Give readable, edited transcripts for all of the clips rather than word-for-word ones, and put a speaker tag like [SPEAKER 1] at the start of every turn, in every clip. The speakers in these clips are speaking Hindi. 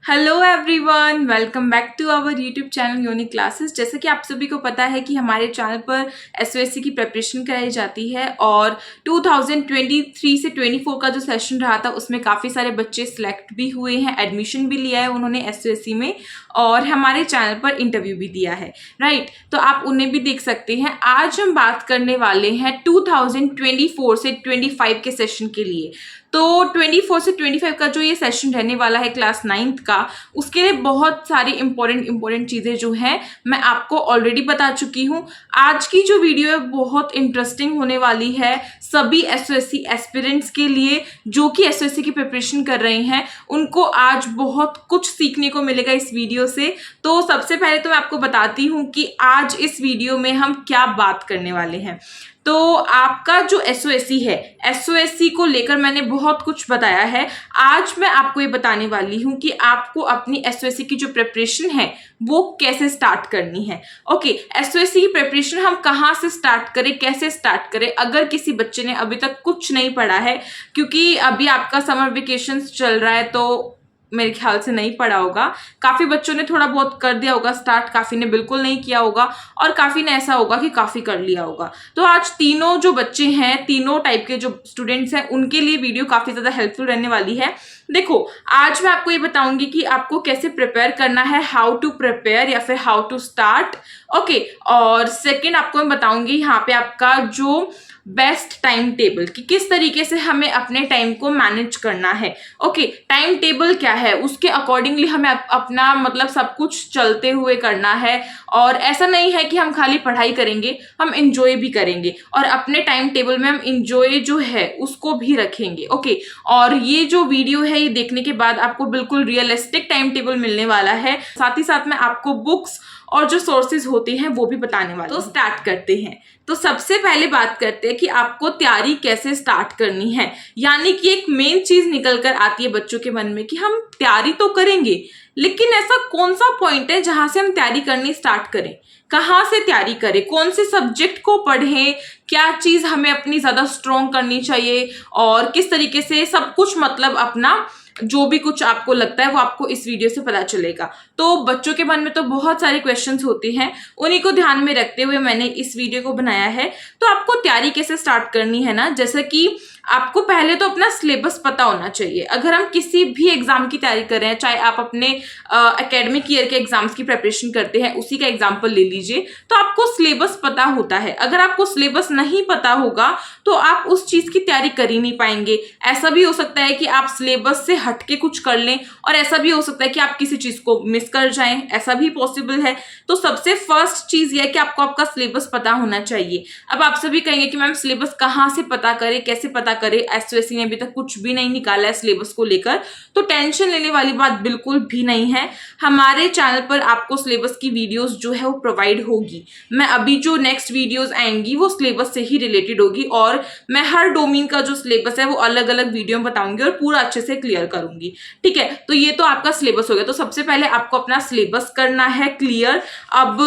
[SPEAKER 1] Hello everyone, welcome back to our YouTube channel Unique Classes. जैसे कि आप सभी को पता है कि हमारे चैनल पर एसओएससी की प्रिपरेशन कराई जाती है और 2023 से 24 का जो सेशन रहा था उसमें काफ़ी सारे बच्चे सिलेक्ट भी हुए हैं, एडमिशन भी लिया है उन्होंने एसओएससी में और हमारे चैनल पर इंटरव्यू भी दिया है, राइट। तो आप उन्हें भी देख सकते हैं। आज हम बात करने वाले हैं 2024 से 25 के सेशन के लिए। तो 24 से 25 का जो ये सेशन रहने वाला है क्लास 9th का, उसके लिए बहुत सारी इंपॉर्टेंट चीज़ें जो हैं मैं आपको ऑलरेडी बता चुकी हूँ। आज की जो वीडियो है बहुत इंटरेस्टिंग होने वाली है सभी एसओएससी एस्पिरेंट्स के लिए जो कि एसओएससी की प्रिपरेशन कर रहे हैं। उनको आज बहुत कुछ सीखने को मिलेगा इस वीडियो से। तो सबसे पहले तो मैं आपको बताती हूँ कि आज इस वीडियो में हम क्या बात करने वाले हैं। तो आपका जो एसओएससी है, एसओएससी को लेकर मैंने बहुत कुछ बताया है। आज मैं आपको ये बताने वाली हूँ कि आपको अपनी एसओएससी की जो प्रिपरेशन है वो कैसे स्टार्ट करनी है। ओके, एसओएससी की प्रिपरेशन हम कहाँ से स्टार्ट करें, कैसे स्टार्ट करें। अगर किसी बच्चे ने अभी तक कुछ नहीं पढ़ा है, क्योंकि अभी आपका समर वेकेशन चल रहा है, तो मेरे ख्याल से नहीं पढ़ा होगा। काफ़ी बच्चों ने थोड़ा बहुत कर दिया होगा स्टार्ट, काफ़ी ने बिल्कुल नहीं किया होगा और काफ़ी ने ऐसा होगा कि काफ़ी कर लिया होगा। तो आज तीनों जो बच्चे हैं, तीनों टाइप के जो स्टूडेंट्स हैं, उनके लिए वीडियो काफ़ी ज़्यादा हेल्पफुल रहने वाली है। देखो, आज मैं आपको ये बताऊंगी कि आपको कैसे प्रिपेयर करना है, हाउ टू प्रिपेयर या फिर हाउ टू स्टार्ट। ओके, और सेकेंड आपको मैं बताऊंगी यहाँ पे आपका जो बेस्ट टाइम टेबल कि किस तरीके से हमें अपने टाइम को मैनेज करना है। ओके, टाइम टेबल क्या है, उसके अकॉर्डिंगली हमें अपना मतलब सब कुछ चलते हुए करना है। और ऐसा नहीं है कि हम खाली पढ़ाई करेंगे, हम इंजॉय भी करेंगे और अपने टाइम टेबल में हम इंजॉय जो है उसको भी रखेंगे। ओके, और ये जो वीडियो है ये देखने के बाद आपको बिल्कुल रियलिस्टिक टाइम टेबल मिलने वाला है। साथ ही साथ में आपको बुक्स और जो सोर्सेज होते हैं वो भी बताने वाले। तो स्टार्ट करते हैं। तो सबसे पहले बात करते हैं कि आपको तैयारी कैसे स्टार्ट करनी है। यानी कि एक मेन चीज निकल कर आती है बच्चों के मन में कि हम तैयारी तो करेंगे, लेकिन ऐसा कौन सा पॉइंट है जहां से हम तैयारी करनी स्टार्ट करें, कहाँ से तैयारी करें, कौन से सब्जेक्ट को पढ़ें, क्या चीज हमें अपनी ज्यादा स्ट्रॉन्ग करनी चाहिए और किस तरीके से सब कुछ मतलब अपना जो भी कुछ आपको लगता है वो आपको इस वीडियो से पता चलेगा। तो बच्चों के मन में तो बहुत सारे क्वेश्चंस होते हैं, उन्हीं को ध्यान में रखते हुए मैंने इस वीडियो को बनाया है। तो आपको तैयारी कैसे स्टार्ट करनी है ना, जैसे कि आपको पहले तो अपना सिलेबस पता होना चाहिए। अगर हम किसी भी एग्जाम की तैयारी कर रहे हैं, चाहे आप अपने एकेडमिक ईयर के एग्जाम्स की प्रिपरेशन करते हैं, उसी का एग्जाम्पल ले लीजिए, तो आपको सिलेबस पता होता है। अगर आपको सिलेबस नहीं पता होगा तो आप उस चीज की तैयारी कर ही नहीं पाएंगे। ऐसा भी हो सकता है कि आप सिलेबस से हटके कुछ कर लें और ऐसा भी हो सकता है कि आप किसी चीज को मिस कर जाएं, ऐसा भी पॉसिबल है। तो सबसे फर्स्ट चीज यह है कि आपको आपका सिलेबस पता होना चाहिए। अब आप सभी कहेंगे कि मैम सिलेबस कहाँ से पता करें, कैसे पता करें, एसओएससी ने अभी तक कुछ भी नहीं निकाला है सिलेबस को लेकर। तो टेंशन लेने वाली बात बिल्कुल भी नहीं है। हमारे चैनल पर आपको सिलेबस की वीडियोस जो है वो प्रोवाइड होगी। मैं अभी जो नेक्स्ट वीडियोस आएंगी वो सिलेबस से ही रिलेटेड होगी और मैं हर डोमेन का जो सिलेबस है वो अलग अलग वीडियो में बताऊंगी और पूरा अच्छे से क्लियर करूंगी। ठीक है, तो ये तो आपका सिलेबस हो गया। तो सबसे पहले आपको अपना सिलेबस करना है क्लियर। अब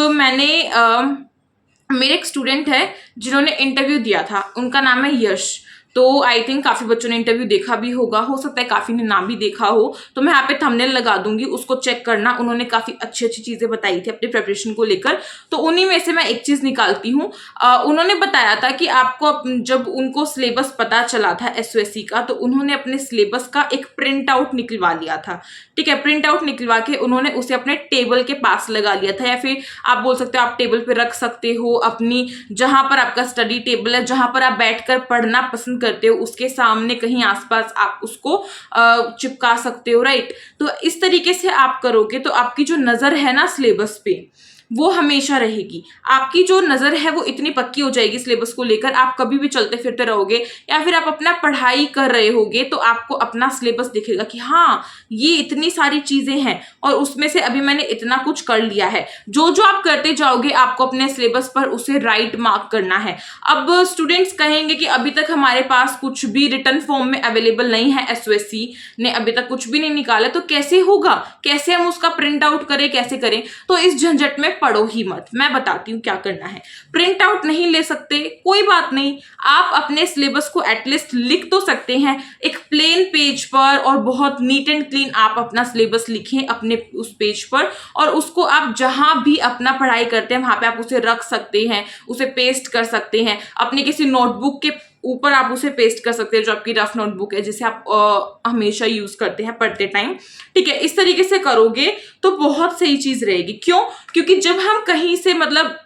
[SPEAKER 1] मेरे एक स्टूडेंट है जिन्होंने इंटरव्यू दिया था, उनका नाम है यश। तो आई थिंक काफी बच्चों ने इंटरव्यू देखा भी होगा, हो सकता है काफी ने ना भी देखा हो, तो मैं यहाँ पे थंबनेल लगा दूंगी, उसको चेक करना। उन्होंने काफी अच्छी अच्छी चीजें बताई थी अपनी प्रिपरेशन को लेकर। तो उन्हीं में से मैं एक चीज निकालती हूँ। उन्होंने बताया था कि आपको जब उनको सिलेबस पता चला था एसओएससी का, तो उन्होंने अपने सिलेबस का एक प्रिंट आउट निकलवा लिया था। ठीक है, प्रिंट आउट निकलवा के उन्होंने उसे अपने टेबल के पास लगा लिया था, या फिर आप बोल सकते हो आप टेबल पे रख सकते हो अपनी, जहां पर आपका स्टडी टेबल है, जहां पर आप बैठकर पढ़ना पसंद करते हो, उसके सामने कहीं आसपास आप उसको चिपका सकते हो, राइट। तो इस तरीके से आप करोगे तो आपकी जो नजर है ना सिलेबस पे वो हमेशा रहेगी। आपकी जो नजर है वो इतनी पक्की हो जाएगी सिलेबस को लेकर, आप कभी भी चलते फिरते रहोगे या फिर आप अपना पढ़ाई कर रहे होगे तो आपको अपना सिलेबस दिखेगा कि हाँ ये इतनी सारी चीजें हैं और उसमें से अभी मैंने इतना कुछ कर लिया है। जो जो आप करते जाओगे आपको अपने सिलेबस पर उसे राइट मार्क करना है। अब स्टूडेंट्स कहेंगे कि अभी तक हमारे पास कुछ भी रिटर्न फॉर्म में अवेलेबल नहीं है, एसओएससी ने अभी तक कुछ भी नहीं निकाला, तो कैसे होगा, कैसे हम उसका प्रिंट आउट करें, कैसे करें। तो इस झंझट में में पढ़ो ही मत। मैं बताती हूँ क्या करना है। प्रिंट आउट नहीं ले सकते, कोई बात नहीं, आप अपने सिलेबस को एटलीस्ट लिख तो सकते हैं एक प्लेन पेज पर, और बहुत नीट एंड क्लीन आप अपना सिलेबस लिखें अपने उस पेज पर, और उसको आप जहां भी अपना पढ़ाई करते हैं वहां पे आप उसे रख सकते हैं, उसे पेस्ट कर सकते हैं, अपने किसी नोटबुक के ऊपर आप उसे पेस्ट कर सकते हैं जो आपकी रफ नोटबुक है जिसे आप हमेशा यूज करते हैं पढ़ते टाइम। ठीक है, इस तरीके से करोगे तो बहुत सही चीज रहेगी। क्यों? क्योंकि जब हम कहीं से मतलब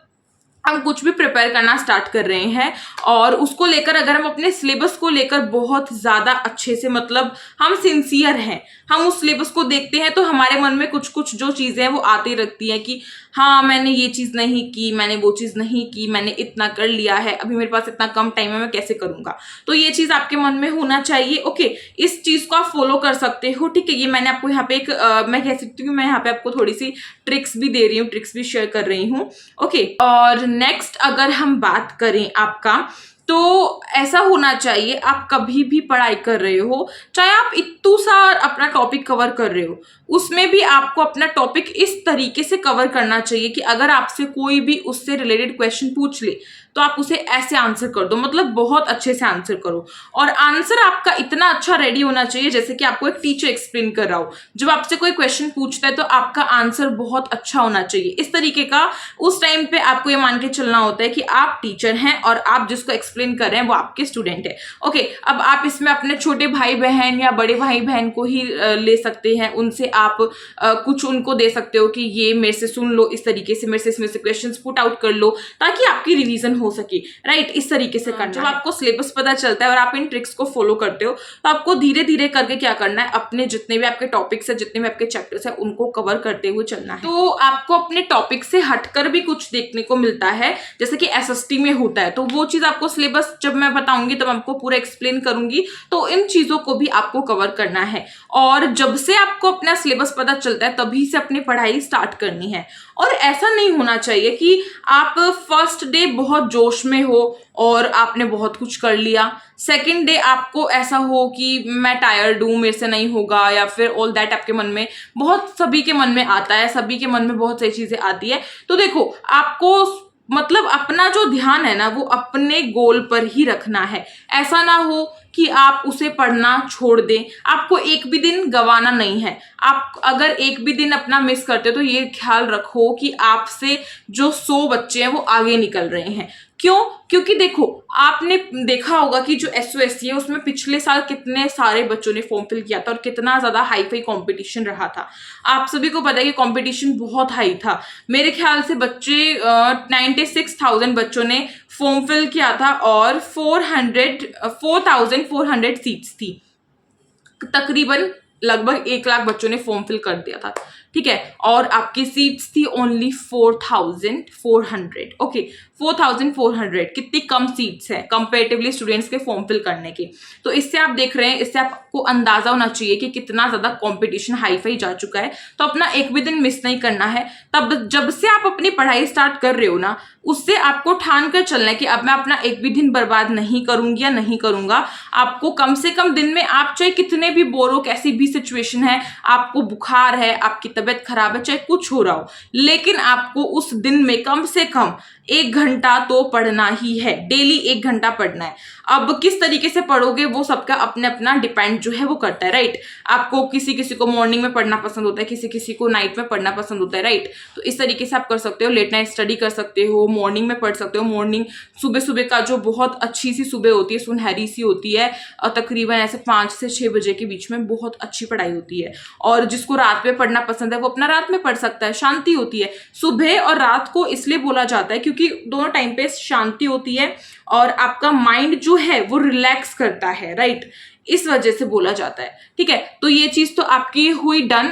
[SPEAKER 1] हम कुछ भी प्रिपेयर करना स्टार्ट कर रहे हैं और उसको लेकर अगर हम अपने सिलेबस को लेकर बहुत ज्यादा अच्छे से मतलब हम सिंसियर हैं, हम उस सिलेबस को देखते हैं, तो हमारे मन में कुछ कुछ जो चीजें हैं वो आती रहती हैं कि हाँ मैंने ये चीज नहीं की, मैंने वो चीज नहीं की, मैंने इतना कर लिया है, अभी मेरे पास इतना कम टाइम है, मैं कैसे करूंगा। तो ये चीज आपके मन में होना चाहिए। ओके, इस चीज को आप फॉलो कर सकते हो। ठीक है, ये मैंने आपको यहाँ पे एक मैं कह सकती हूँ, मैं यहाँ पे आपको थोड़ी सी ट्रिक्स भी दे रही हूँ, ट्रिक्स भी शेयर कर रही हूँ। ओके, और नेक्स्ट अगर हम बात करें आपका, तो ऐसा होना चाहिए आप कभी भी पढ़ाई कर रहे हो, चाहे आप इतू सा अपना टॉपिक कवर कर रहे हो, उसमें भी आपको अपना टॉपिक इस तरीके से कवर करना चाहिए कि अगर आपसे कोई भी उससे रिलेटेड क्वेश्चन पूछ ले तो आप उसे ऐसे आंसर कर दो, मतलब बहुत अच्छे से आंसर करो। और आंसर आपका इतना अच्छा रेडी होना चाहिए जैसे कि आपको एक टीचर एक्सप्लेन कर रहा हो। जब आपसे कोई क्वेश्चन पूछता है तो आपका आंसर बहुत अच्छा होना चाहिए। इस तरीके का उस टाइम पे आपको ये मान के चलना होता है कि आप टीचर हैं और आप जिसको एक्सप्लेन कर रहे हैं वो आपके स्टूडेंट है। ओके, अब आप इसमें अपने छोटे भाई बहन या बड़े भाई बहन को ही ले सकते हैं, उनसे आप कुछ उनको दे सकते हो कि ये मेरे से सुन लो, इस तरीके से मेरे से इसमें से क्वेश्चंस पुट आउट कर लो ताकि आपकी रिवीजन हो सके। राइट, इस तरीके से करना। जब आपको सिलेबस पता चलता है और आप इन ट्रिक्स को फॉलो करते हो तो आपको धीरे धीरे करके क्या करना है, अपने जितने भी आपके टॉपिक्स है, जितने भी आपके चैप्टर्स है, उनको कवर करते हुए चलना है। तो आपको अपने टॉपिक से हटकर भी कुछ देखने को मिलता है, जैसे कि एसएसटी में होता है, तो वो चीज आपको सिलेबस जब मैं बताऊंगी तब आपको पूरा एक्सप्लेन करूंगी, तो इन चीजों को भी आपको कवर करना है। और जब से आपको अपना सिलेबस पता चलता है तभी से अपनी पढ़ाई स्टार्ट करनी है। और ऐसा नहीं होना चाहिए कि आप फर्स्ट डे बहुत जोश में हो और आपने बहुत कुछ कर लिया, सेकंड डे आपको ऐसा हो कि मैं टायर्ड हूं, मेरे से नहीं होगा, या फिर ऑल दैट आपके मन में बहुत, सभी के मन में आता है, सभी के मन में बहुत सारी चीजें आती है। तो देखो, आपको मतलब अपना जो ध्यान है ना वो अपने गोल पर ही रखना है। ऐसा ना हो कि आप उसे पढ़ना छोड़ दें। आपको एक भी दिन गंवाना नहीं है। आप अगर एक भी दिन अपना मिस करते हो तो ये ख्याल रखो कि आपसे जो 100 बच्चे हैं वो आगे निकल रहे हैं। क्यों? क्योंकि देखो, आपने देखा होगा कि जो एसओएससी है उसमें पिछले साल कितने सारे बच्चों ने फॉर्म फिल किया था और कितना ज्यादा हाई फाई कंपटीशन रहा था। आप सभी को पता है कि कंपटीशन बहुत हाई था। मेरे ख्याल से बच्चे 96,000 बच्चों ने फॉर्म फिल किया था और 4,400 सीट्स थी। तकरीबन लगभग 1 लाख बच्चों ने फॉर्म फिल कर दिया था। ठीक है, और आपकी सीट्स थी ओनली 4,400। ओके, 4,400 कितनी कम सीट्स है कंपेरेटिवली स्टूडेंट्स के फॉर्म फिल करने की। तो इससे आप देख रहे हैं, इससे आपको अंदाजा होना चाहिए कि कितना ज्यादा कंपटीशन हाई फाई जा चुका है। तो अपना एक भी दिन मिस नहीं करना है। तब जब से आप अपनी पढ़ाई स्टार्ट कर रहे हो ना, उससे आपको ठान कर चलना है कि अब मैं अपना एक भी दिन बर्बाद नहीं करूंगी या नहीं करूंगा। आपको कम से कम दिन में, आप चाहे कितने भी बोर हो, कैसी भी सिचुएशन है, आपको बुखार है, आपकी तबीयत खराब है, चाहे कुछ हो रहा हो, लेकिन आपको उस दिन में कम से कम 1 घंटा तो पढ़ना ही है। डेली 1 घंटा पढ़ना है। अब किस तरीके से पढ़ोगे वो सबका अपने अपना डिपेंड जो है वो करता है। राइट, आपको किसी किसी को मॉर्निंग में पढ़ना पसंद होता है, किसी किसी को नाइट में पढ़ना पसंद होता है। राइट, तो इस तरीके से आप कर सकते हो। लेट नाइट स्टडी कर सकते हो, मॉर्निंग में पढ़ सकते हो। मॉर्निंग सुबह सुबह का जो बहुत अच्छी सी सुबह होती है, सुनहरी सी होती है, और तकरीबन ऐसे 5 से 6 बजे के बीच में बहुत अच्छी पढ़ाई होती है। और जिसको रात में पढ़ना पसंद है वो अपना रात में पढ़ सकता है, शांति होती है। सुबह और रात को इसलिए बोला जाता है क्योंकि दोनों टाइम पे शांति होती है और आपका माइंड जो है वो रिलैक्स करता है। राइट, इस वजह से बोला जाता है। ठीक है, तो ये चीज तो आपकी हुई डन।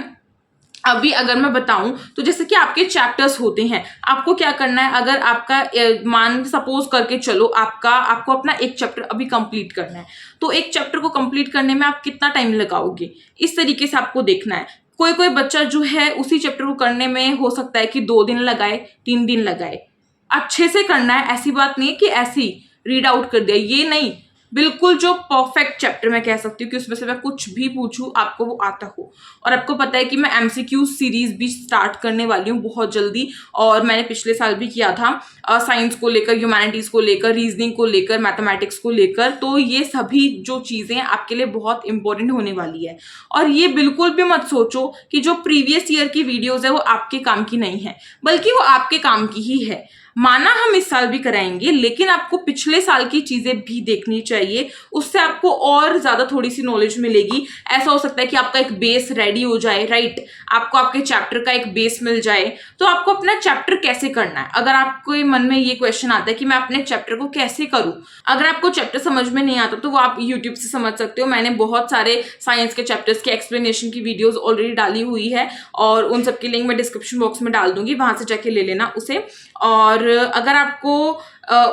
[SPEAKER 1] अभी अगर मैं बताऊं तो जैसे कि आपके चैप्टर्स होते हैं, आपको क्या करना है, अगर आपका मान सपोज करके चलो आपको अपना एक चैप्टर अभी कंप्लीट करना है, तो एक चैप्टर को कंप्लीट करने में आप कितना टाइम लगाओगे, इस तरीके से आपको देखना है। कोई कोई बच्चा जो है उसी चैप्टर को करने में हो सकता है कि 2 दिन लगाए, 3 दिन लगाए। अच्छे से करना है, ऐसी बात नहीं है कि ऐसे ही रीड आउट कर दिया, ये नहीं। बिल्कुल जो परफेक्ट चैप्टर मैं कह सकती हूँ कि उसमें से मैं कुछ भी पूछूं आपको वो आता हो। और आपको पता है कि मैं एमसीक्यू सीरीज भी स्टार्ट करने वाली हूँ बहुत जल्दी, और मैंने पिछले साल भी किया था साइंस को लेकर, ह्यूमैनिटीज को लेकर, रीजनिंग को लेकर, मैथमेटिक्स को लेकर। तो ये सभी जो चीजें आपके लिए बहुत इंपॉर्टेंट होने वाली है। और ये बिल्कुल भी मत सोचो कि जो प्रीवियस ईयर की वीडियोस है वो आपके काम की नहीं है, बल्कि वो आपके काम की ही है। माना हम इस साल भी कराएंगे, लेकिन आपको पिछले साल की चीजें भी देखनी चाहिए, उससे आपको और ज्यादा थोड़ी सी नॉलेज मिलेगी। ऐसा हो सकता है कि आपका एक बेस रेडी हो जाए, राइट, आपको आपके चैप्टर का एक बेस मिल जाए। तो आपको अपना चैप्टर कैसे करना है, अगर आपको मन में ये क्वेश्चन आता है कि मैं अपने चैप्टर को कैसे करूं, अगर आपको चैप्टर समझ में नहीं आता तो वो आप यूट्यूब से समझ सकते हो। मैंने बहुत सारे साइंस के चैप्टर्स के एक्सप्लेनेशन की वीडियोस ऑलरेडी डाली हुई है, और उन सबकी लिंक मैं डिस्क्रिप्शन बॉक्स में डाल दूंगी, वहां से जाके ले लेना उसे। और अगर आपको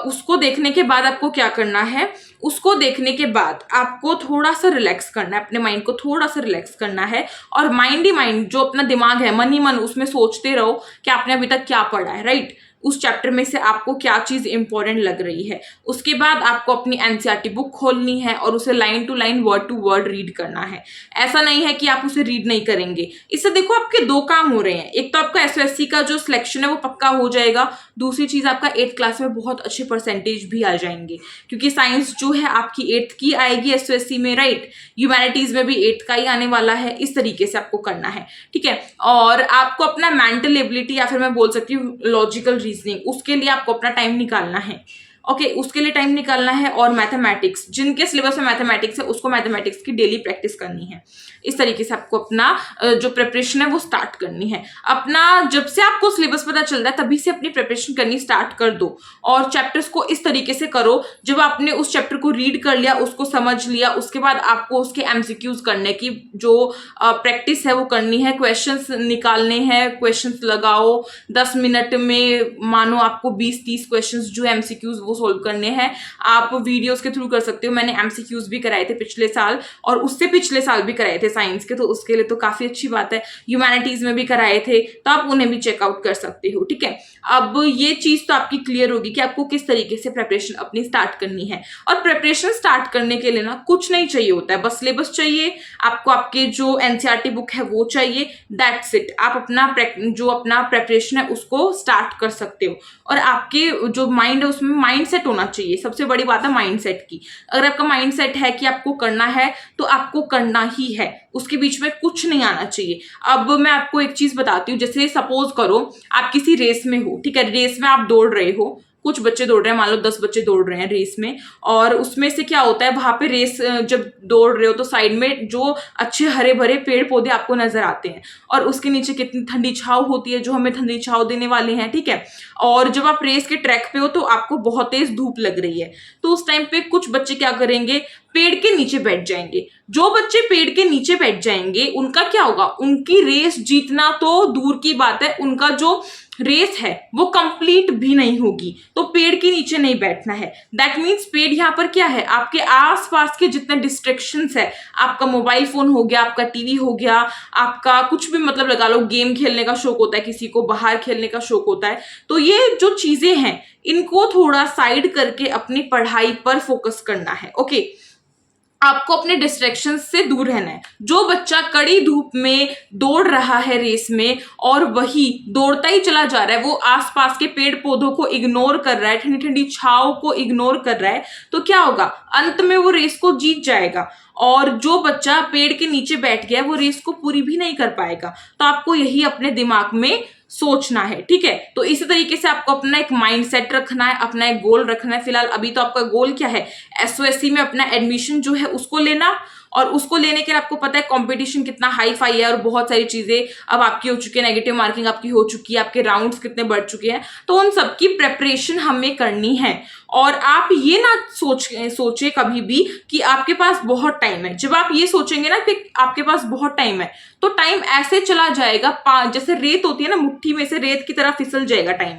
[SPEAKER 1] उसको देखने के बाद आपको क्या करना है, उसको देखने के बाद आपको थोड़ा सा रिलैक्स करना है, अपने माइंड को थोड़ा सा रिलैक्स करना है। और माइंड ही माइंड, जो अपना दिमाग है, मन ही मन उसमें सोचते रहो कि आपने अभी तक क्या पढ़ा है, राइट, उस चैप्टर में से आपको क्या चीज इंपॉर्टेंट लग रही है। उसके बाद आपको अपनी एनसीईआरटी बुक खोलनी है और उसे line to line, word to word read करना है। ऐसा नहीं है कि आप उसे रीड नहीं करेंगे। इससे देखो आपके दो काम हो रहे हैं, एक तो आपका एसओएससी का जो सिलेक्शन है वो पक्का हो जाएगा, दूसरी चीज आपका 8th क्लास में बहुत अच्छे परसेंटेज भी आ जाएंगे, क्योंकि साइंस जो है आपकी 8th की आएगी एसओएससी में, राइट, ह्यूमैनिटीज में भी 8th का ही आने वाला है। इस तरीके से आपको करना है, ठीक है। और आपको अपना मेंटल एबिलिटी, या फिर मैं बोल सकती हूँ लॉजिकल रीजनिंग, उसके लिए आपको अपना टाइम निकालना है। ओके, उसके लिए टाइम निकालना है। और मैथमेटिक्स, जिनके सिलेबस में मैथमेटिक्स है उसको मैथमेटिक्स की डेली प्रैक्टिस करनी है। इस तरीके से आपको अपना जो प्रिपरेशन है वो स्टार्ट करनी है। अपना जब से आपको सिलेबस पता चल रहा है तभी से अपनी प्रिपरेशन करनी स्टार्ट कर दो, और चैप्टर्स को इस तरीके से करो, जब आपने उस चैप्टर को रीड कर लिया, उसको समझ लिया, उसके बाद आपको उसके एमसीक्यूज करने की जो प्रैक्टिस है वो करनी है, क्वेश्चंस निकालने हैं, क्वेश्चंस लगाओ 10 मिनट में, मानो आपको 20-30 क्वेश्चंस जो एमसीक्यूज वो सोल्व करने हैं। आप वीडियोस के थ्रू कर सकते हो, मैंने एमसीक्यूज भी कराए थे पिछले साल, और उससे पिछले साल भी कराए थे साइंस के, तो उसके लिए तो काफी अच्छी बात है। ह्यूमैनिटीज में भी कराए थे, तो आप उन्हें भी चेकआउट कर सकते हो, ठीक है। अब ये चीज तो आपकी क्लियर होगी कि आपको किस तरीके से प्रिपरेशन अपनी स्टार्ट करनी है। और प्रिपरेशन स्टार्ट करने के लिए ना कुछ नहीं चाहिए होता है, बस सिलेबस चाहिए आपको, आपके जो एनसीईआरटी बुक है वो चाहिए, दैट्स इट। आप अपना जो अपना प्रिपरेशन है उसको स्टार्ट कर सकते हो। और आपके जो माइंड है उसमें माइंड सेट होना चाहिए, सबसे बड़ी बात है माइंड सेट की। अगर आपका माइंड सेट है कि आपको करना है तो आपको करना ही है, उसके बीच में कुछ नहीं आना चाहिए। अब मैं आपको एक चीज बताती हूँ, जैसे सपोज करो आप किसी रेस में हो, ठीक है, रेस में आप दौड़ रहे हो, कुछ बच्चे दौड़ रहे हैं, मान लो 10 बच्चे दौड़ रहे हैं रेस में, और उसमें से क्या होता है, वहां पे रेस जब दौड़ रहे हो तो साइड में जो अच्छे हरे भरे पेड़ पौधे आपको नजर आते हैं, और उसके नीचे कितनी ठंडी छाव होती है जो हमें ठंडी छाव देने वाले हैं, ठीक है। और जब आप रेस के ट्रैक पे हो तो आपको बहुत तेज धूप लग रही है, तो उस टाइम पे कुछ बच्चे क्या करेंगे, पेड़ के नीचे बैठ जाएंगे। जो बच्चे पेड़ के नीचे बैठ जाएंगे उनका क्या होगा, उनकी रेस जीतना तो दूर की बात है, उनका जो रेस है वो कंप्लीट भी नहीं होगी। तो पेड़ के नीचे नहीं बैठना है। दैट मीन्स पेड़ यहाँ पर क्या है, आपके आसपास के जितने डिस्ट्रैक्शंस है, आपका मोबाइल फोन हो गया, आपका टीवी हो गया, आपका कुछ भी, मतलब लगा लो गेम खेलने का शौक होता है, किसी को बाहर खेलने का शौक होता है, तो ये जो चीजें हैं इनको थोड़ा साइड करके अपनी पढ़ाई पर फोकस करना है। ओके, आपको अपने डिस्ट्रैक्शन से दूर रहना है। जो बच्चा कड़ी धूप में दौड़ रहा है रेस में, और वही दौड़ता ही चला जा रहा है, वो आसपास के पेड़ पौधों को इग्नोर कर रहा है, ठंडी ठंडी छाव को इग्नोर कर रहा है, तो क्या होगा, अंत में वो रेस को जीत जाएगा। और जो बच्चा पेड़ के नीचे बैठ गया वो रेस को पूरी भी नहीं कर पाएगा। तो आपको यही अपने दिमाग में सोचना है, ठीक है। तो इसी तरीके से आपको अपना एक माइंड सेट रखना है, अपना एक गोल रखना है। फिलहाल अभी तो आपका गोल क्या है, एसओएससी में अपना एडमिशन जो है उसको लेना, और उसको लेने के लिए आपको पता है कंपटीशन कितना हाई फाई है, और बहुत सारी चीजें अब आपकी हो चुकी है, नेगेटिव मार्किंग आपकी हो चुकी है, आपके राउंड्स कितने बढ़ चुके हैं, तो उन सबकी प्रेपरेशन हमें करनी है। और आप ये ना सोचे कभी भी कि आपके पास बहुत टाइम है। जब आप ये सोचेंगे ना कि आपके पास बहुत टाइम है, तो टाइम ऐसे चला जाएगा, जैसे रेत होती है ना, मुट्ठी में से रेत की तरह फिसल जाएगा टाइम।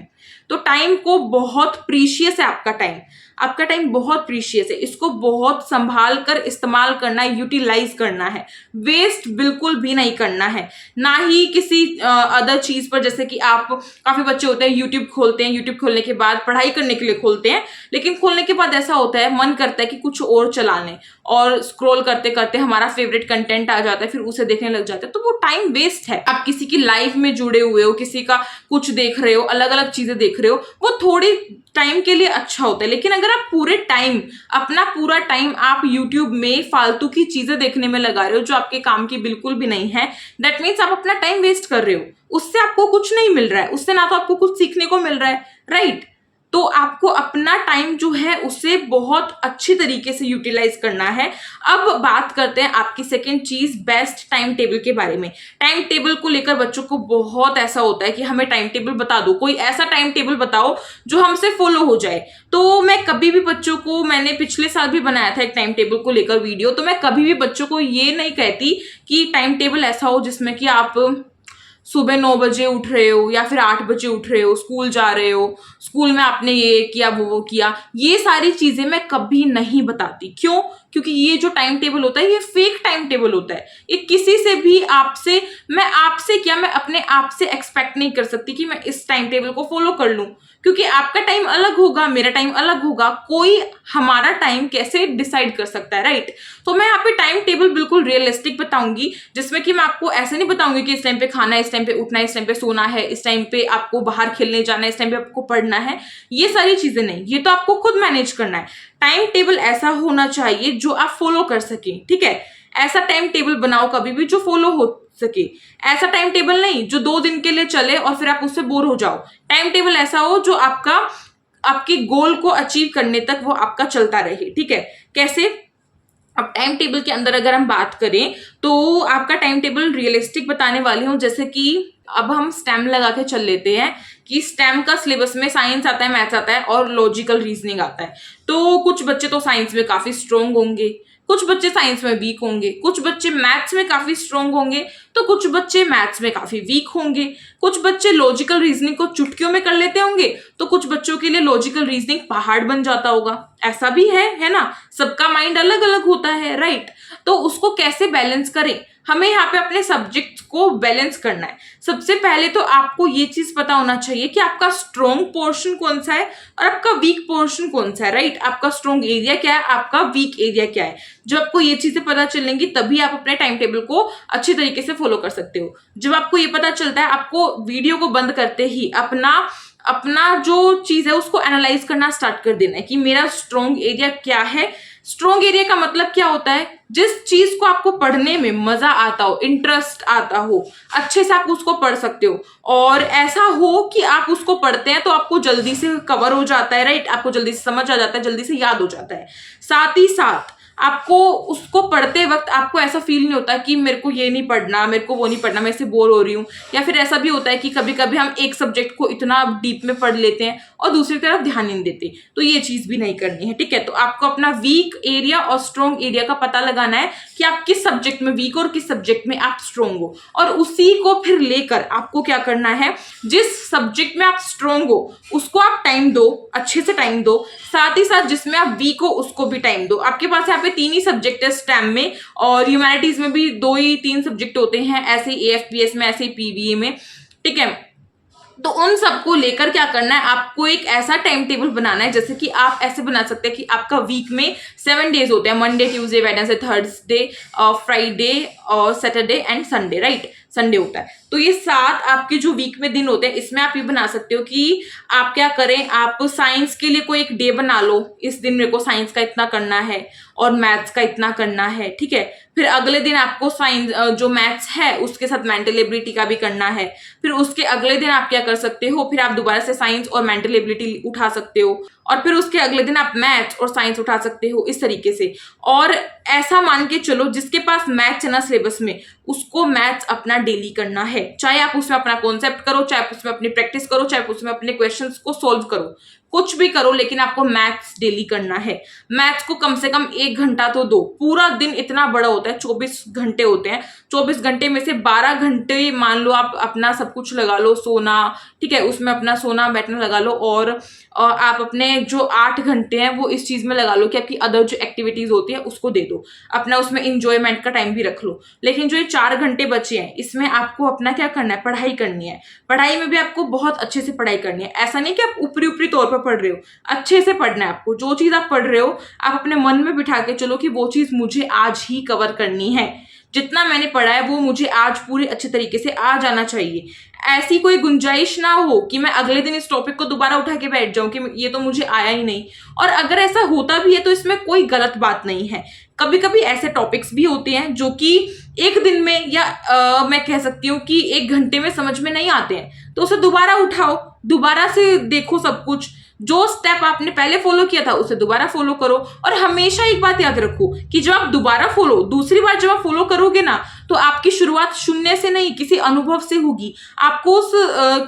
[SPEAKER 1] तो टाइम को बहुत प्रीशियस है आपका टाइम। आपका टाइम बहुत प्रीशियस है, इसको बहुत संभाल कर इस्तेमाल करना है, यूटिलाइज करना है, वेस्ट बिल्कुल भी नहीं करना है। ना ही किसी अदर चीज पर, जैसे कि आप, काफी बच्चे होते हैं यूट्यूब खोलते हैं, यूट्यूब खोलने के बाद पढ़ाई करने के लिए खोलते हैं, लेकिन खोलने के बाद ऐसा होता है मन करता है कि कुछ और चला लें, और स्क्रॉल करते करते हमारा फेवरेट कंटेंट आ जाता है, फिर उसे देखने लग जाते हैं, तो वो टाइम वेस्ट है। आप किसी की लाइफ में जुड़े हुए हो, किसी का कुछ देख रहे हो, अलग अलग चीजें देख रहे हो, वो थोड़ी टाइम के लिए अच्छा होता है, लेकिन अगर आप पूरे टाइम, अपना पूरा टाइम आप यूट्यूब में फालतू की चीजें देखने में लगा रहे हो जो आपके काम की बिल्कुल भी नहीं है, दैट मीन्स आप अपना टाइम वेस्ट कर रहे हो, उससे आपको कुछ नहीं मिल रहा है, उससे ना तो आपको कुछ सीखने को मिल रहा है, राइट। तो आपको अपना टाइम जो है उसे बहुत अच्छी तरीके से यूटिलाइज करना है। अब बात करते हैं आपकी सेकेंड चीज, बेस्ट टाइम टेबल के बारे में। टाइम टेबल को लेकर बच्चों को बहुत ऐसा होता है कि हमें टाइम टेबल बता दो, कोई ऐसा टाइम टेबल बताओ जो हमसे फॉलो हो जाए। तो मैं कभी भी बच्चों को, मैंने पिछले साल भी बनाया था एक टाइम टेबल को लेकर वीडियो, तो मैं कभी भी बच्चों को ये नहीं कहती कि टाइम टेबल ऐसा हो जिसमें कि आप सुबह 9 बजे उठ रहे हो या फिर 8 बजे उठ रहे हो, स्कूल जा रहे हो, स्कूल में आपने ये किया वो किया, ये सारी चीजें मैं कभी नहीं बताती। क्यों? क्योंकि ये जो टाइम टेबल होता है ये फेक टाइम टेबल होता है। ये किसी से भी, आपसे, मैं आपसे क्या, मैं अपने आप से एक्सपेक्ट नहीं कर सकती कि मैं इस टाइम टेबल को फॉलो कर लूं, क्योंकि आपका टाइम अलग होगा, मेरा टाइम अलग होगा, कोई हमारा टाइम कैसे डिसाइड कर सकता है, राइट। तो मैं यहाँ पे टाइम टेबल बिल्कुल रियलिस्टिक बताऊंगी, जिसमें कि मैं आपको ऐसे नहीं बताऊंगी कि इस टाइम पे खाना है, इस टाइम पे उठना है, इस टाइम पे सोना है, इस टाइम पे आपको बाहर खेलने जाना है, इस टाइम पे आपको पढ़ना है, ये सारी चीजें नहीं, ये तो आपको खुद मैनेज करना है। टाइम टेबल ऐसा होना चाहिए जो आप फॉलो कर सके, ठीक है। ऐसा टाइम टेबल बनाओ कभी भी जो फॉलो हो सके, ऐसा टाइम टेबल नहीं जो 2 दिन के लिए चले और फिर आप उससे बोर हो जाओ। टाइम टेबल ऐसा हो जो आपका, आपके गोल को अचीव करने तक वो आपका चलता रहे, ठीक है। कैसे? अब टाइम टेबल के अंदर अगर हम बात करें तो आपका टाइम टेबल रियलिस्टिक बताने वाली हूँ। जैसे कि अब हम स्टेम लगा के चल लेते हैं कि स्टेम का सिलेबस में साइंस आता है, मैथ्स आता है और लॉजिकल रीजनिंग आता है। तो कुछ बच्चे तो साइंस में काफी स्ट्रोंग होंगे, कुछ बच्चे साइंस में वीक होंगे, कुछ बच्चे मैथ्स में काफी स्ट्रोंग होंगे, तो कुछ बच्चे मैथ्स में काफी वीक होंगे, कुछ बच्चे लॉजिकल रीजनिंग को चुटकियों में कर लेते होंगे, तो कुछ बच्चों के लिए लॉजिकल रीजनिंग पहाड़ बन जाता होगा। ऐसा भी है ना, सबका माइंड अलग अलग होता है, राइट। तो उसको कैसे बैलेंस करें, हमें यहाँ पे अपने सब्जेक्ट को बैलेंस करना है। सबसे पहले तो आपको ये चीज पता होना चाहिए कि आपका स्ट्रॉन्ग पोर्शन कौन सा है और आपका वीक पोर्शन कौन सा है, राइट। आपका स्ट्रॉन्ग एरिया क्या है, आपका वीक एरिया क्या है। जब आपको ये चीजें पता चलेंगी तभी आप अपने टाइम टेबल को अच्छी तरीके से फॉलो कर सकते हो। जब आपको ये पता चलता है, आपको वीडियो को बंद करते ही अपना जो चीज है उसको एनालाइज करना स्टार्ट कर देना है कि मेरा स्ट्रॉन्ग एरिया क्या है। स्ट्रॉन्ग एरिया का मतलब क्या होता है? जिस चीज को आपको पढ़ने में मजा आता हो, इंटरेस्ट आता हो, अच्छे से आप उसको पढ़ सकते हो, और ऐसा हो कि आप उसको पढ़ते हैं तो आपको जल्दी से कवर हो जाता है, राइट। आपको जल्दी से समझ आ जाता है, जल्दी से याद हो जाता है। साथ ही साथ आपको उसको पढ़ते वक्त आपको ऐसा फील नहीं होता कि मेरे को ये नहीं पढ़ना, मेरे को वो नहीं पढ़ना, मैं इससे बोर हो रही हूँ। या फिर ऐसा भी होता है कि कभी कभी हम एक सब्जेक्ट को इतना डीप में पढ़ लेते हैं और दूसरी तरफ ध्यान नहीं देते, तो ये चीज भी नहीं करनी है, ठीक है। तो आपको अपना वीक एरिया और स्ट्रॉन्ग एरिया का पता लगाना है कि आप किस सब्जेक्ट में वीक और किस सब्जेक्ट में आप स्ट्रॉन्ग हो, और उसी को फिर लेकर आपको क्या करना है, जिस सब्जेक्ट में आप स्ट्रॉन्ग हो उसको आप टाइम दो, अच्छे से टाइम दो। साथ ही साथ जिसमें आप वीक हो उसको भी टाइम दो। आपके पास यहाँ पे 3 ही सब्जेक्ट है स्टेम में, और ह्यूमैनिटीज में भी 2 ही 3 सब्जेक्ट होते हैं, ऐसे ही AFPS में, ऐसे ही PVA में, ठीक है। तो उन सबको लेकर क्या करना है, आपको एक ऐसा टाइम टेबल बनाना है। जैसे कि आप ऐसे बना सकते हैं कि आपका वीक में 7 डेज होते हैं, Monday, Tuesday, Wednesday, Thursday, Friday और Saturday and Sunday, right. Sunday होता है, तो ये 7 आपके जो वीक में दिन होते हैं, इसमें आप ये बना सकते हो कि आप क्या करें, आप साइंस के लिए कोई एक डे बना लो, इस दिन मेरे को साइंस का इतना करना है और मैथ्स का इतना करना है, ठीक है। फिर अगले दिन आपको साइंस जो मैथ्स है उसके साथ मेंटल एबिलिटी का भी करना है। फिर उसके अगले दिन आप क्या कर सकते हो, फिर आप दोबारा से साइंस और मेंटल एबिलिटी उठा सकते हो, और फिर उसके अगले दिन आप मैथ्स और साइंस उठा सकते हो, इस तरीके से। और ऐसा मान के चलो जिसके पास मैथ्स है ना सिलेबस में, उसको मैथ्स अपना डेली करना है। चाहे आप उसमें अपना कॉन्सेप्ट करो, चाहे आप उसमें अपनी प्रैक्टिस करो, चाहे आप उसमें अपने क्वेश्चंस को सोल्व करो, कुछ भी करो, लेकिन आपको मैथ्स डेली करना है। मैथ्स को कम से कम 1 घंटा तो दो। पूरा दिन इतना बड़ा होता है, 24 घंटे होते हैं। 24 घंटे में से 12 घंटे मान लो आप अपना सब कुछ लगा लो, सोना, ठीक है, उसमें अपना सोना बैठना लगा लो, और आप अपने जो 8 घंटे हैं वो इस चीज में लगा लो कि आपकी अदर जो एक्टिविटीज होती है उसको दे दो, अपना उसमें इंजॉयमेंट का टाइम भी रख लो। लेकिन जो ये 4 घंटे बचे हैं, इसमें आपको अपना क्या करना है, पढ़ाई करनी है। पढ़ाई में भी आपको बहुत अच्छे से पढ़ाई करनी है। ऐसा नहीं कि आप ऊपरी ऊपरी तौर पर पढ़ रहे हो, अच्छे से पढ़ना है आपको। जो चीज आप पढ़ रहे हो आप अपने मन में बिठा के चलो कि वो चीज मुझे आज ही कवर करनी है। जितना मैंने पढ़ा है वो मुझे आज पूरे अच्छे तरीके से आ जाना चाहिए। ऐसी कोई गुंजाइश ना हो कि मैं अगले दिन इस टॉपिक को दोबारा उठा के बैठ जाऊं कि ये तो मुझे आया ही नहीं। और अगर ऐसा होता भी है तो इसमें कोई गलत बात नहीं है। कभी कभी ऐसे टॉपिक्स भी होते हैं जो कि एक दिन में या मैं कह सकती हूँ कि 1 घंटे में समझ में नहीं आते हैं, तो उसे दोबारा उठाओ, दोबारा से देखो सब कुछ। जो स्टेप आपने पहले फॉलो किया था उसे दोबारा फॉलो करो। और हमेशा एक बात याद रखो कि जब आप दोबारा फॉलो, दूसरी बार जब आप फॉलो करोगे ना, तो आपकी शुरुआत शून्य से नहीं, किसी अनुभव से होगी। आपको उस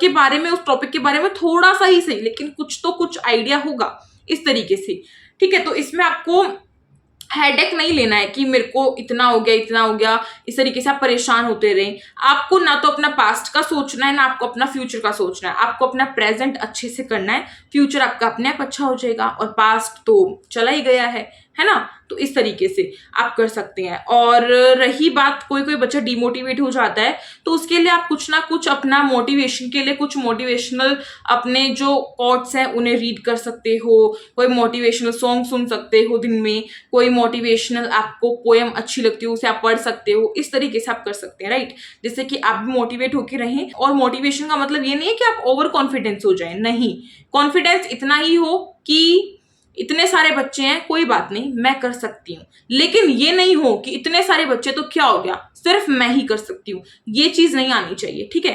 [SPEAKER 1] के बारे में, उस टॉपिक के बारे में थोड़ा सा ही सही, लेकिन कुछ तो कुछ आइडिया होगा इस तरीके से, ठीक है। तो इसमें आपको हेडेक नहीं लेना है कि मेरे को इतना हो गया, इतना हो गया, इस तरीके से आप परेशान होते रहें। आपको ना तो अपना पास्ट का सोचना है, ना आपको अपना फ्यूचर का सोचना है। आपको अपना प्रेजेंट अच्छे से करना है, फ्यूचर आपका अपने आप अच्छा हो जाएगा, और पास्ट तो चला ही गया है ना। तो इस तरीके से आप कर सकते हैं। और रही बात, कोई कोई बच्चा डिमोटिवेट हो जाता है, तो उसके लिए आप कुछ ना कुछ अपना मोटिवेशन के लिए कुछ मोटिवेशनल अपने जो कोट्स हैं उन्हें रीड कर सकते हो। कोई मोटिवेशनल सॉन्ग सुन सकते हो दिन में, कोई मोटिवेशनल आपको पोएम अच्छी लगती हो उसे आप पढ़ सकते हो। इस तरीके से आप कर सकते हैं, राइट, जिससे कि आप भी मोटिवेट होकर रहें। और मोटिवेशन का मतलब ये नहीं है कि आप ओवर कॉन्फिडेंस हो जाए, नहीं, कॉन्फिडेंस इतना ही हो कि इतने सारे बच्चे हैं, कोई बात नहीं, मैं कर सकती हूँ। लेकिन ये नहीं हो कि इतने सारे बच्चे तो क्या हो गया, सिर्फ मैं ही कर सकती हूँ, ये चीज नहीं आनी चाहिए, ठीक है।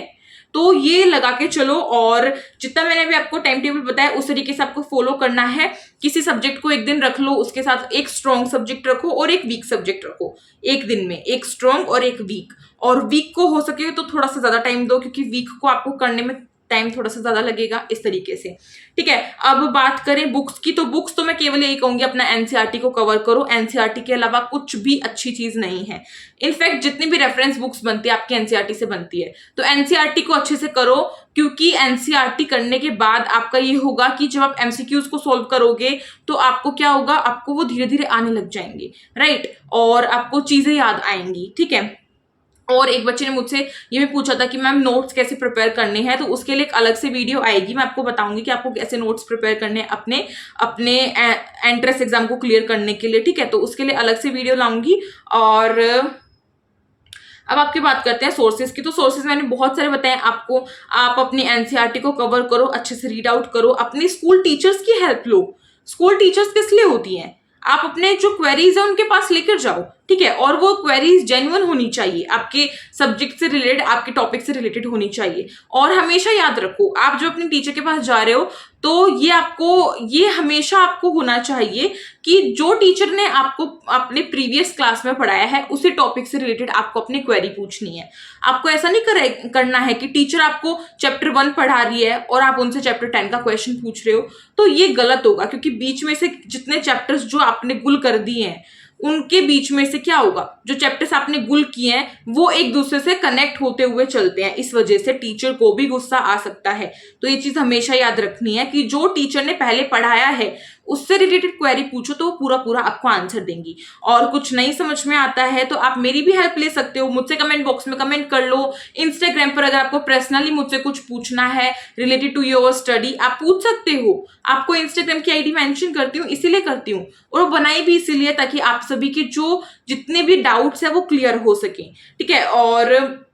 [SPEAKER 1] तो ये लगा के चलो, और जितना मैंने अभी आपको टाइम टेबल बताया उस तरीके से आपको फॉलो करना है। किसी सब्जेक्ट को एक दिन रख लो, उसके साथ एक स्ट्रॉन्ग सब्जेक्ट रखो और एक वीक सब्जेक्ट रखो। एक दिन में एक स्ट्रॉन्ग और एक वीक, और वीक को हो सके तो थोड़ा सा ज्यादा टाइम दो, क्योंकि वीक को आपको करने में टाइम थोड़ा सा ज्यादा लगेगा, इस तरीके से, ठीक है। अब बात करें बुक्स की, तो बुक्स तो मैं केवल यही कहूंगी अपना एनसीईआरटी को कवर करो। एनसीईआरटी के अलावा कुछ भी अच्छी चीज नहीं है। इनफैक्ट जितनी भी रेफरेंस बुक्स बनती है आपकी एनसीईआरटी से बनती है, तो एनसीईआरटी को अच्छे से करो। क्योंकि एनसीईआरटी करने के बाद आपका ये होगा कि जब आप एमसीक्यूज को सोल्व करोगे तो आपको क्या होगा, आपको वो धीरे धीरे आने लग जाएंगे, राइट, और आपको चीजें याद आएंगी, ठीक है। और एक बच्चे ने मुझसे ये भी पूछा था कि मैम नोट्स कैसे प्रिपेयर करने हैं, तो उसके लिए एक अलग से वीडियो आएगी। मैं आपको बताऊंगी कि आपको कैसे नोट्स प्रिपेयर करने हैं अपने अपने एंट्रेंस एग्जाम को क्लियर करने के लिए, ठीक है। तो उसके लिए अलग से वीडियो लाऊंगी। और अब आपकी बात करते हैं सोर्सेज की। तो सोर्सेज मैंने बहुत सारे बताए आपको। आप अपनी एनसीईआरटी को कवर करो, अच्छे से रीड आउट करो, अपनी स्कूल टीचर्स की हेल्प लो। स्कूल टीचर्स किस लिए होती हैं, आप अपने जो क्वेरीज है उनके पास लेकर जाओ, ठीक है। और वो क्वेरीज जेन्युइन होनी चाहिए, आपके सब्जेक्ट से रिलेटेड, आपके टॉपिक से रिलेटेड होनी चाहिए। और हमेशा याद रखो, आप जो अपने टीचर के पास जा रहे हो तो ये हमेशा आपको होना चाहिए कि जो टीचर ने आपको अपने प्रीवियस क्लास में पढ़ाया है उसी टॉपिक से रिलेटेड आपको अपनी क्वेरी पूछनी है। आपको ऐसा नहीं करना है कि टीचर आपको चैप्टर 1 पढ़ा रही है और आप उनसे चैप्टर 10 का क्वेश्चन पूछ रहे हो, तो ये गलत होगा। क्योंकि बीच में से जितने चैप्टर्स जो आपने गुल कर दिए हैं उनके बीच में से क्या होगा, जो चैप्टर्स आपने गुल किए हैं वो एक दूसरे से कनेक्ट होते हुए चलते हैं। इस वजह से टीचर को भी गुस्सा आ सकता है। तो ये चीज हमेशा याद रखनी है कि जो टीचर ने पहले पढ़ाया है उससे रिलेटेड क्वेरी पूछो तो वो पूरा पूरा आपको आंसर देंगी। और कुछ नहीं समझ में आता है तो आप मेरी भी हेल्प ले सकते हो, मुझसे कमेंट बॉक्स में कमेंट कर लो। इंस्टाग्राम पर अगर आपको पर्सनली मुझसे कुछ पूछना है रिलेटेड टू योर स्टडी आप पूछ सकते हो। आपको इंस्टाग्राम की आईडी मेंशन करती हूँ, इसीलिए करती हूँ, और वो बनाई भी इसीलिए ताकि आप सभी के जो जितने भी डाउट्स है वो क्लियर हो सके, ठीक है। और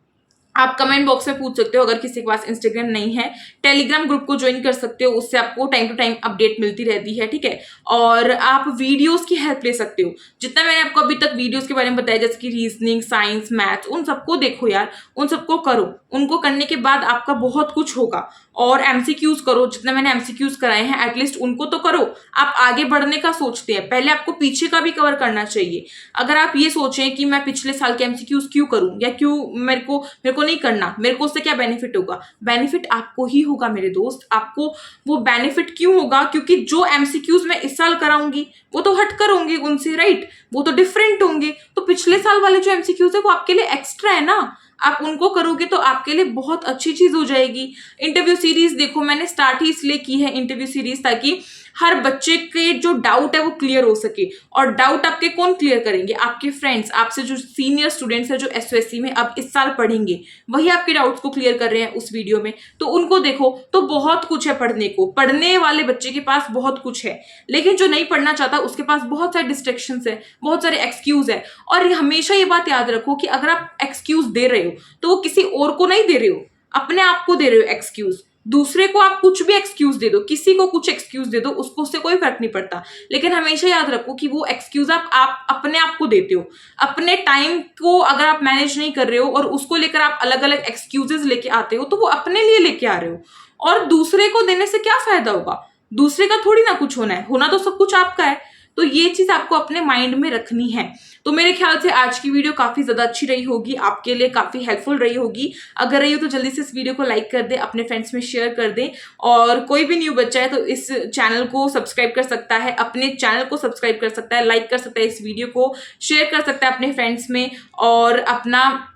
[SPEAKER 1] आप कमेंट बॉक्स में पूछ सकते हो। अगर किसी के पास इंस्टाग्राम नहीं है, टेलीग्राम ग्रुप को ज्वाइन कर सकते हो, उससे आपको टाइम टू टाइम अपडेट मिलती रहती है, ठीक है। और आप वीडियोस की हेल्प ले सकते हो। जितना मैंने आपको अभी तक वीडियोस के बारे में बताया, जैसे कि रीजनिंग, साइंस, मैथ्स, उन सबको देखो यार, उन सबको करो। उनको करने के बाद आपका बहुत कुछ होगा। और एमसीक्यूज करो, जितना मैंने एमसीक्यूज कराए हैं एटलीस्ट उनको तो करो। आप आगे बढ़ने का सोचते हैं, पहले आपको पीछे का भी कवर करना चाहिए। अगर आप ये सोचें कि मैं पिछले साल के एमसीक्यूज क्यों करूं, या क्यों मेरे को नहीं करना, मेरे को उससे क्या बेनिफिट होगा? बेनिफिट आपको ही होगा मेरे दोस्त। आपको वो बेनिफिट क्यों होगा? क्योंकि जो एमसीक्यूज मैं इस साल कराऊंगी वो तो हटकर होंगे उनसे, राइट? वो तो डिफरेंट होंगे। तो पिछले साल वाले जो एमसीक्यूज है वो आपके लिए एक्स्ट्रा है ना, आप उनको करोगे तो आपके लिए बहुत अच्छी चीज हो जाएगी। इंटरव्यू सीरीज देखो, मैंने स्टार्ट ही इसलिए की है इंटरव्यू सीरीज ताकि हर बच्चे के जो डाउट है वो क्लियर हो सके। और डाउट आपके कौन क्लियर करेंगे? आपके फ्रेंड्स, आपसे जो सीनियर स्टूडेंट्स है जो एसओएससी में अब इस साल पढ़ेंगे, वही आपके डाउट्स को क्लियर कर रहे हैं उस वीडियो में। तो उनको देखो, तो बहुत कुछ है पढ़ने को। पढ़ने वाले बच्चे के पास बहुत कुछ है, लेकिन जो नहीं पढ़ना चाहता उसके पास बहुत सारे डिस्ट्रैक्शंस है, बहुत सारे एक्सक्यूज है। और हमेशा ये बात याद रखो कि अगर आप एक्सक्यूज दे रहे हो तो वो किसी और को नहीं दे रहे हो, अपने आप को दे रहे हो एक्सक्यूज। दूसरे को आप कुछ भी एक्सक्यूज दे दो, किसी को कुछ एक्सक्यूज दे दो, उसको उससे कोई फर्क नहीं पड़ता। लेकिन हमेशा याद रखो कि वो एक्सक्यूज आप अपने आप को देते हो। अपने टाइम को अगर आप मैनेज नहीं कर रहे हो और उसको लेकर आप अलग अलग एक्सक्यूजेस लेके आते हो तो वो अपने लिए लेके आ रहे हो। और दूसरे को देने से क्या फायदा होगा? दूसरे का थोड़ी ना कुछ होना है, होना तो सब कुछ आपका है। तो ये चीज आपको अपने माइंड में रखनी है। तो मेरे ख्याल से आज की वीडियो काफी ज्यादा अच्छी रही होगी, आपके लिए काफी हेल्पफुल रही होगी। अगर रही हो तो जल्दी से इस वीडियो को लाइक कर दे, अपने फ्रेंड्स में शेयर कर दे। और कोई भी न्यू बच्चा है तो इस चैनल को सब्सक्राइब कर सकता है, अपने चैनल को सब्सक्राइब कर सकता है, लाइक कर सकता है, इस वीडियो को शेयर कर सकता है अपने फ्रेंड्स में। और अपना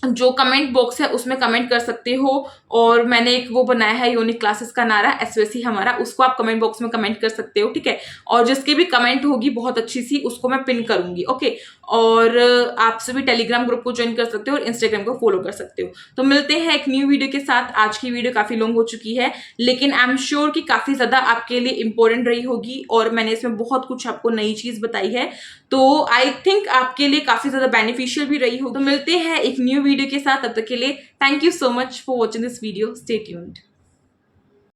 [SPEAKER 1] जो कमेंट बॉक्स है उसमें कमेंट कर सकते हो। और मैंने एक वो बनाया है यूनिक क्लासेस का नारा एसओएससी हमारा, उसको आप कमेंट बॉक्स में कमेंट कर सकते हो, ठीक है? और जिसकी भी कमेंट होगी बहुत अच्छी सी, उसको मैं पिन करूंगी, ओके? और आप सभी टेलीग्राम ग्रुप को ज्वाइन कर सकते हो और इंस्टाग्राम को फॉलो कर सकते हो। तो मिलते हैं एक न्यू वीडियो के साथ। आज की वीडियो काफी लॉन्ग हो चुकी है, लेकिन आई एम श्योर कि काफी ज्यादा आपके लिए इंपॉर्टेंट रही होगी और मैंने इसमें बहुत कुछ आपको नई चीज बताई है। तो आई थिंक आपके लिए काफी ज्यादा बेनिफिशियल भी रही होगी। तो मिलते हैं एक न्यू वीडियो के साथ, तब तक के लिए thank you so much for watching this video. Stay tuned.